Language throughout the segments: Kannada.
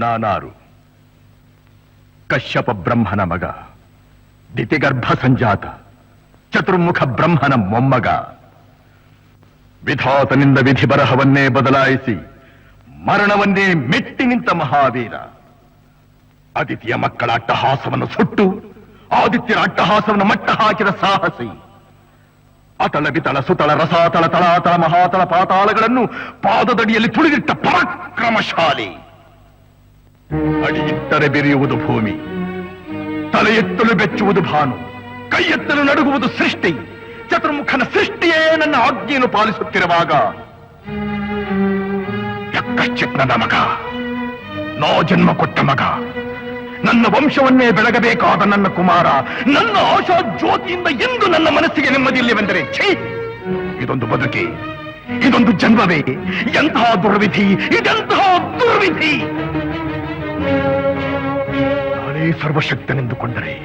ನಾನಾರು ಕಶ್ಯಪ ಬ್ರಹ್ಮನ ಮಗ, ದಿತಿಗರ್ಭ ಸಂಜಾತ, ಚತುರ್ಮುಖ ಬ್ರಹ್ಮನ ಮೊಮ್ಮಗ. ವಿಧಾತನಿಂದ ವಿಧಿ ಬರಹವನ್ನೇ ಬದಲಾಯಿಸಿ ಮರಣವನ್ನೇ ಮೆಟ್ಟಿ ನಿಂತ ಮಹಾವೀರ. ಅದಿತಿಯ ಮಕ್ಕಳ ಅಟ್ಟಹಾಸವನ್ನು ಸುಟ್ಟು ಆದಿತ್ಯರ ಅಟ್ಟಹಾಸವನ್ನು ಮಟ್ಟ ಹಾಕಿದ ಸಾಹಸಿ. ಅತಳ ವಿತಳ ಸುತಳ ರಸಾತಳ ತಳಾತಳ ಮಹಾತಳ ಪಾತಾಳಗಳನ್ನು ಪಾದದಡಿಯಲ್ಲಿ ತುಳಿದಿಟ್ಟ ಪರಾಕ್ರಮಶಾಲಿ. ಅಡಿಯಿಟ್ಟರೆ ಬೆರೆಯುವುದು ಭೂಮಿ, ತಲೆ ಎತ್ತಲು ಬೆಚ್ಚುವುದು ಭಾನು, ಕೈ ಎತ್ತಲು ನಡುಗುವುದು ಸೃಷ್ಟಿ. ಚತುರ್ಮುಖನ ಸೃಷ್ಟಿಯೇ ನನ್ನ ಆಜ್ಞೆಯನ್ನು ಪಾಲಿಸುತ್ತಿರುವಾಗ ಯಕ್ಕಶ್ಚಿತ್ ನನ್ನ ಮಗ, ನೋ ಜನ್ಮ ಕೊಟ್ಟ ಮಗ, ನನ್ನ ವಂಶವನ್ನೇ ಬೆಳಗಬೇಕಾದ ನನ್ನ ಕುಮಾರ, ನನ್ನ ಆಶಾ ಜ್ಯೋತಿಯಿಂದ ಎಂದು ನನ್ನ ಮನಸ್ಸಿಗೆ ನೆಮ್ಮದಿಯಿಲ್ಲವೆಂದರೆ ಛೀ, ಇದೊಂದು ಬದುಕಿ, ಇದೊಂದು ಜನ್ಮವೇ, ಎಂತಹ ದುರ್ವಿಧಿ, ಇದೆಂತಹ ದುರ್ವಿಧಿ. ನಾನೇ ಸರ್ವಶಕ್ತನೆಂದುಕೊಂಡರೆ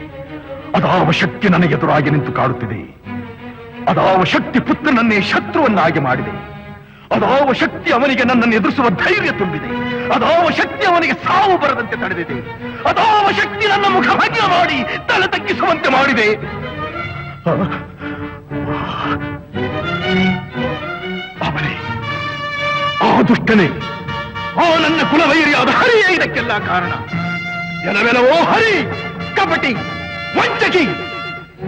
ಅದಾವ ಶಕ್ತಿ ನನ್ನ ಎದುರಾಗಿ ನಿಂತು ಕಾಡುತ್ತಿದೆ. ಅದಾವ ಶಕ್ತಿ ಪುತ್ರನನ್ನೇ ಶತ್ರುವನ್ನಾಗಿ ಮಾಡಿದೆ. ಅದಾವ ಶಕ್ತಿ ಅವನಿಗೆ ನನ್ನನ್ನು ಎದುರಿಸುವ ಧೈರ್ಯ ತುಂಬಿದೆ. ಅದಾವ ಶಕ್ತಿ ಅವನಿಗೆ ಸಾವು ಬರದಂತೆ ತಡೆದಿದೆ. ಅದಾವ ಶಕ್ತಿ ನನ್ನ ಮುಖ ಭಂಗ ಮಾಡಿ ತಲೆ ತಗ್ಗಿಸುವಂತೆ ಮಾಡಿದೆ. ಅವನೇ, ಆ ದುಷ್ಟನೇ, ಆ ನನ್ನ ಕುಲವೈರಿಯಾದ ಹರಿಯೇ ಇದಕ್ಕೆಲ್ಲ ಕಾರಣ. ಎಲ್ಲವೆಲ್ಲವೋ ಹರಿ, ಕಪಟಿ, ವಂಚಕಿ.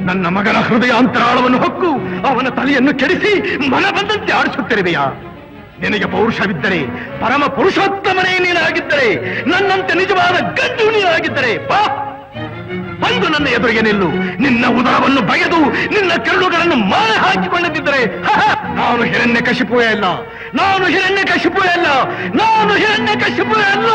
ನನ್ನ ಮಗನ ಹೃದಯಾಂತರಾಳವನ್ನು ಹೊಕ್ಕು ಅವನ ತಲೆಯನ್ನು ಕೆಡಿಸಿ ಮನ ಬಂದಂತೆ ಆಡಿಸುತ್ತಿರುವೆಯಾ? ನಿನಗೆ ಪೌರುಷವಿದ್ದರೆ, ಪರಮ ಪುರುಷೋತ್ತಮನೇ ನೀನಾಗಿದ್ದರೆ, ನನ್ನಂತೆ ನಿಜವಾದ ಗಂಡು ನೀನಾಗಿದ್ದರೆ ಬಾ, ಬಂದು ನನ್ನ ಎದುರಿಗೆ ನಿಲ್ಲು. ನಿನ್ನ ಉದರವನ್ನು ಬಗೆದು ನಿನ್ನ ಕರುಳುಗಳನ್ನು ಮಾಲೆ ಹಾಕಿಕೊಂಡಿದ್ದರೆ ನಾನು ಹಿರಣ್ಯಕಶಿಪುವೇ ಅಲ್ಲ, ನಾನು ಹಿರಣ್ಯಕಶಿಪುವೇ ಅಲ್ಲ, ನಾನು ಹಿರಣ್ಯಕಶಿಪುವೇ ಅಲ್ಲ.